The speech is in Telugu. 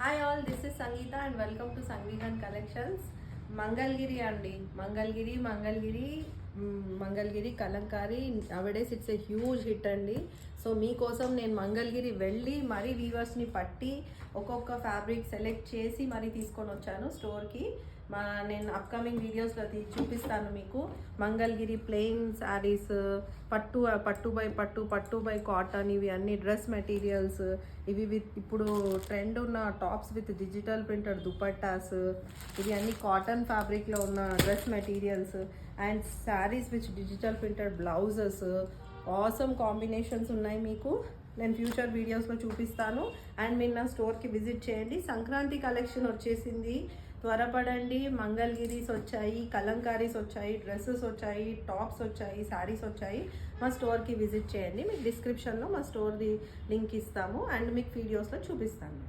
Hi all, this is Sangeetha and welcome to Sangeethan collections. Mangalagiri అండి, Mangalagiri Kalamkari nowadays it's a huge hit అండి. సో మీకోసం నేను మంగళగిరి వెళ్ళి మరీ వీవర్స్ని పట్టి ఒక్కొక్క ఫ్యాబ్రిక్ సెలెక్ట్ చేసి మరీ తీసుకొని వచ్చాను స్టోర్కి. నేను అప్కమింగ్ వీడియోస్లో చూపిస్తాను మీకు. మంగళగిరి ప్లెయిన్ శారీస్, పట్టు బై కాటన్, ఇవి అన్ని డ్రెస్ మెటీరియల్స్, ఇవి ఇప్పుడు ట్రెండ్ ఉన్న tops with digital printed dupattas, ఇవి అన్ని కాటన్ ఫ్యాబ్రిక్లో ఉన్న dress materials and saris with digital printed blouses. Awesome combinations ఉన్నాయి మీకు. నేను ఫ్యూచర్ వీడియోస్లో చూపిస్తాను. అండ్ మీరు నా స్టోర్కి విజిట్ చేయండి. సంక్రాంతి కలెక్షన్ వచ్చేసింది, త్వరపడండి. మంగళగిరీస్ వచ్చాయి, కలంకారీస్ వచ్చాయి, డ్రెస్సెస్ వచ్చాయి, టాప్స్ వచ్చాయి, శారీస్ వచ్చాయి. మా స్టోర్కి విజిట్ చేయండి. మీకు డిస్క్రిప్షన్లో మా స్టోర్ది లింక్ ఇస్తాము అండ్ మీకు వీడియోస్లో చూపిస్తాను.